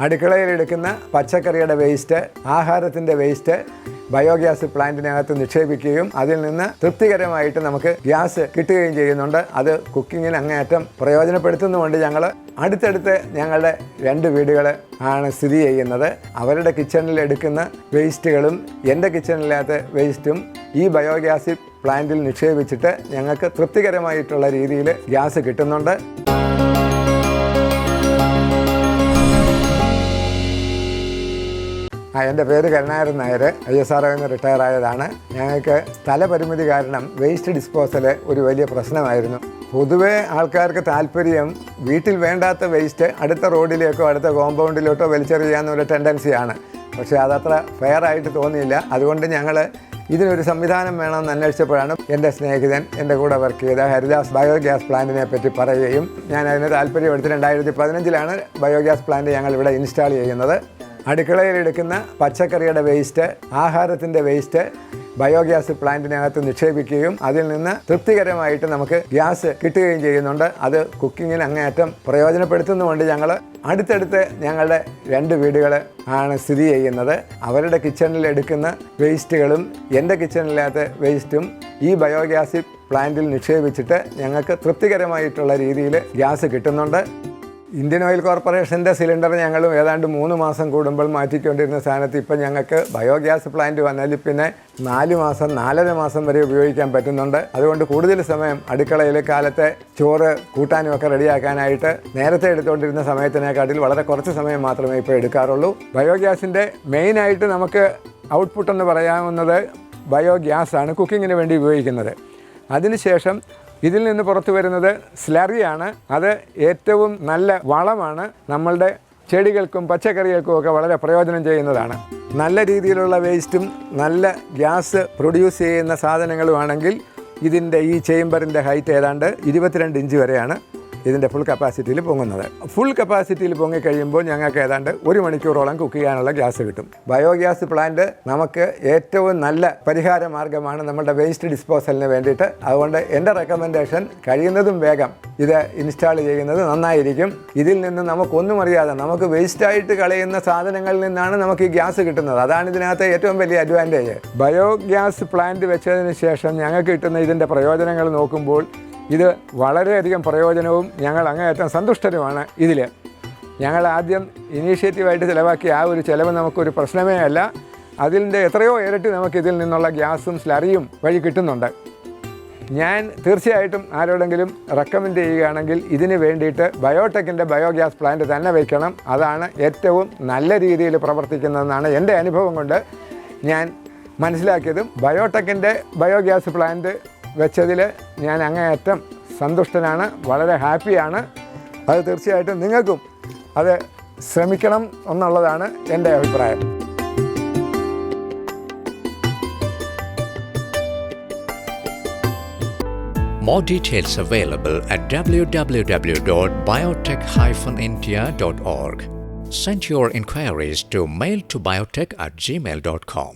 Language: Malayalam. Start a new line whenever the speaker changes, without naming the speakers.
അടുക്കളയിലെടുക്കുന്ന പച്ചക്കറിയുടെ വേസ്റ്റ്, ആഹാരത്തിൻ്റെ വേസ്റ്റ് ബയോഗ്യാസ് പ്ലാന്റിനകത്ത് നിക്ഷേപിക്കുകയും അതിൽ നിന്ന് തൃപ്തികരമായിട്ട് നമുക്ക് ഗ്യാസ് കിട്ടുകയും ചെയ്യുന്നുണ്ട്. അത് കുക്കിങ്ങിന് അങ്ങേയറ്റം പ്രയോജനപ്പെടുത്തുന്നുമുണ്ട്. ഞങ്ങൾ അടുത്തടുത്ത് ഞങ്ങളുടെ 2 വീടുകൾ ആണ് സ്ഥിതി ചെയ്യുന്നത്. അവരുടെ കിച്ചണിൽ എടുക്കുന്ന വേസ്റ്റുകളും എൻ്റെ കിച്ചണില്ലാത്ത വേസ്റ്റും ഈ ബയോഗ്യാസ് പ്ലാന്റിൽ നിക്ഷേപിച്ചിട്ട് ഞങ്ങൾക്ക് തൃപ്തികരമായിട്ടുള്ള രീതിയിൽ ഗ്യാസ് കിട്ടുന്നുണ്ട്. എൻ്റെ പേര് കരണത നായർ, ISRO റിട്ടയർ ആയതാണ്. ഞങ്ങൾക്ക് സ്ഥലപരിമിതി കാരണം വേസ്റ്റ് ഡിസ്പോസൽ ഒരു വലിയ പ്രശ്നമായിരുന്നു. പൊതുവേ ആൾക്കാർക്ക് താല്പര്യം വീട്ടിൽ വേണ്ടാത്ത വേസ്റ്റ് അടുത്ത റോഡിലേക്കോ അടുത്ത കോമ്പൗണ്ടിലോട്ടോ വലിച്ചെറിയാവുന്നൊരു ടെൻഡൻസിയാണ്. പക്ഷേ അതത്ര ഫെയർ ആയിട്ട് തോന്നിയില്ല. അതുകൊണ്ട് ഞങ്ങൾ ഇതിനൊരു സംവിധാനം വേണമെന്ന് അന്വേഷിച്ചപ്പോഴാണ് എൻ്റെ സ്നേഹിതൻ എൻ്റെ കൂടെ വർക്ക് ചെയ്ത ഹരിദാസ് ബയോഗ്യാസ് പ്ലാന്റിനെ പറ്റി പറയുകയും ഞാൻ അതിന് താല്പര്യമെടുത്ത് 2015 ബയോഗ്യാസ് പ്ലാന്റ് ഞങ്ങൾ ഇവിടെ ഇൻസ്റ്റാൾ ചെയ്യുന്നത്. അടുക്കളയിലെടുക്കുന്ന പച്ചക്കറിയുടെ വേസ്റ്റ്, ആഹാരത്തിൻ്റെ വേസ്റ്റ് ബയോഗ്യാസ് പ്ലാന്റിനകത്ത് നിക്ഷേപിക്കുകയും അതിൽ നിന്ന് തൃപ്തികരമായിട്ട് നമുക്ക് ഗ്യാസ് കിട്ടുകയും ചെയ്യുന്നുണ്ട്. അത് കുക്കിങ്ങിന് അങ്ങേയറ്റം പ്രയോജനപ്പെടുത്തുന്നുമുണ്ട്. ഞങ്ങൾ അടുത്തടുത്ത് ഞങ്ങളുടെ 2 വീടുകൾ ആണ് സ്ഥിതി ചെയ്യുന്നത്. അവരുടെ കിച്ചണിൽ എടുക്കുന്ന വേസ്റ്റുകളും എൻ്റെ കിച്ചണില്ലാത്ത വേസ്റ്റും ഈ ബയോഗ്യാസ് പ്ലാന്റിൽ നിക്ഷേപിച്ചിട്ട് ഞങ്ങൾക്ക് തൃപ്തികരമായിട്ടുള്ള രീതിയിൽ ഗ്യാസ് കിട്ടുന്നുണ്ട്. ഇന്ത്യൻ ഓയിൽ കോർപ്പറേഷൻ്റെ സിലിണ്ടർ ഞങ്ങളും ഏതാണ്ട് 3 മാസം കൂടുമ്പോൾ മാറ്റിക്കൊണ്ടിരുന്ന സ്ഥാനത്ത് ഇപ്പം ഞങ്ങൾക്ക് ബയോഗ്യാസ് പ്ലാന്റ് വന്നാൽ പിന്നെ 4 മാസം 4.5 മാസം വരെ ഉപയോഗിക്കാൻ പറ്റുന്നുണ്ട്. അതുകൊണ്ട് കൂടുതൽ സമയം അടുക്കളയിൽ കാലത്തെ ചോറ് കൂട്ടാനുമൊക്കെ റെഡിയാക്കാനായിട്ട് നേരത്തെ എടുത്തുകൊണ്ടിരുന്ന സമയത്തിനേക്കാട്ടിൽ വളരെ കുറച്ച് സമയം മാത്രമേ ഇപ്പോൾ എടുക്കാറുള്ളൂ. ബയോഗ്യാസിൻ്റെ മെയിനായിട്ട് നമുക്ക് ഔട്ട്പുട്ട് എന്ന് പറയാവുന്നത് ബയോഗ്യാസാണ് കുക്കിങ്ങിന് വേണ്ടി ഉപയോഗിക്കുന്നത്. അതിനുശേഷം ഇതിൽ നിന്ന് പുറത്തു വരുന്നത് സ്ലറിയാണ്. അത് ഏറ്റവും നല്ല വളമാണ്. നമ്മളുടെ ചെടികൾക്കും പച്ചക്കറികൾക്കും ഒക്കെ വളരെ പ്രയോജനം ചെയ്യുന്നതാണ്. നല്ല രീതിയിലുള്ള വേസ്റ്റും നല്ല ഗ്യാസ് പ്രൊഡ്യൂസ് ചെയ്യുന്ന സാധനങ്ങളുമാണെങ്കിൽ ഇതിൻ്റെ ഈ ചേംബറിൻ്റെ ഹൈറ്റ് ഏതാണ്ട് 22 ഇഞ്ച് വരെയാണ് ഇതിൻ്റെ ഫുൾ കപ്പാസിറ്റിയിൽ പൊങ്ങുന്നത്. ഫുൾ കപ്പാസിറ്റിയിൽ പൊങ്ങിക്കഴിയുമ്പോൾ ഞങ്ങൾക്ക് ഏതാണ്ട് 1 മണിക്കൂറോളം കുക്ക് ചെയ്യാനുള്ള ഗ്യാസ് കിട്ടും. ബയോഗ്യാസ് പ്ലാന്റ് നമുക്ക് ഏറ്റവും നല്ല പരിഹാര മാർഗ്ഗമാണ് നമ്മുടെ വേസ്റ്റ് ഡിസ്പോസലിന് വേണ്ടിയിട്ട്. അതുകൊണ്ട് എൻ്റെ റെക്കമെൻഡേഷൻ കഴിയുന്നതും വേഗം ഇത് ഇൻസ്റ്റാൾ ചെയ്യുന്നത് നന്നായിരിക്കും. ഇതിൽ നിന്ന് നമുക്കൊന്നും അറിയാതെ നമുക്ക് വേസ്റ്റായിട്ട് കളയുന്ന സാധനങ്ങളിൽ നിന്നാണ് നമുക്ക് ഈ ഗ്യാസ് കിട്ടുന്നത്. അതാണ് ഇതിനകത്ത് ഏറ്റവും വലിയ അഡ്വാൻറ്റേജ്. ബയോഗ്യാസ് പ്ലാന്റ് വെച്ചതിന് ശേഷം ഞങ്ങൾക്ക് കിട്ടുന്ന ഇതിൻ്റെ പ്രയോജനങ്ങൾ നോക്കുമ്പോൾ ഇത് വളരെയധികം പ്രയോജനവും ഞങ്ങൾ അങ്ങേയറ്റം സന്തുഷ്ടരുമാണ്. ഇതിൽ ഞങ്ങൾ ആദ്യം ഇനീഷ്യേറ്റീവായിട്ട് ചിലവാക്കിയ ആ ഒരു ചിലവ് നമുക്കൊരു പ്രശ്നമേ അല്ല. അതിൻ്റെ എത്രയോ ഇരട്ടി നമുക്കിതിൽ നിന്നുള്ള ഗ്യാസും സ്ലറിയും വഴി കിട്ടുന്നുണ്ട്. ഞാൻ തീർച്ചയായിട്ടും ആരോടെങ്കിലും റെക്കമെൻഡ് ചെയ്യുകയാണെങ്കിൽ ഇതിന് വേണ്ടിയിട്ട് ബയോടെക്കിൻ്റെ ബയോഗ്യാസ് പ്ലാന്റ് തന്നെ വയ്ക്കണം. അതാണ് ഏറ്റവും നല്ല രീതിയിൽ പ്രവർത്തിക്കുന്നതെന്നാണ് എൻ്റെ അനുഭവം കൊണ്ട് ഞാൻ മനസ്സിലാക്കിയതും. ബയോടെക്കിൻ്റെ ബയോഗ്യാസ് പ്ലാന്റ് വെച്ചതിൽ ഞാൻ അങ്ങേയറ്റം സന്തുഷ്ടനാണ്, വളരെ ഹാപ്പിയാണ്. അത് തീർച്ചയായിട്ടും നിങ്ങൾക്കും അത് ശ്രമിക്കണം എന്നുള്ളതാണ് എൻ്റെ അഭിപ്രായം.
More details available at www.biotech-india.org. Send your inquiries to mail@biotech@gmail.com.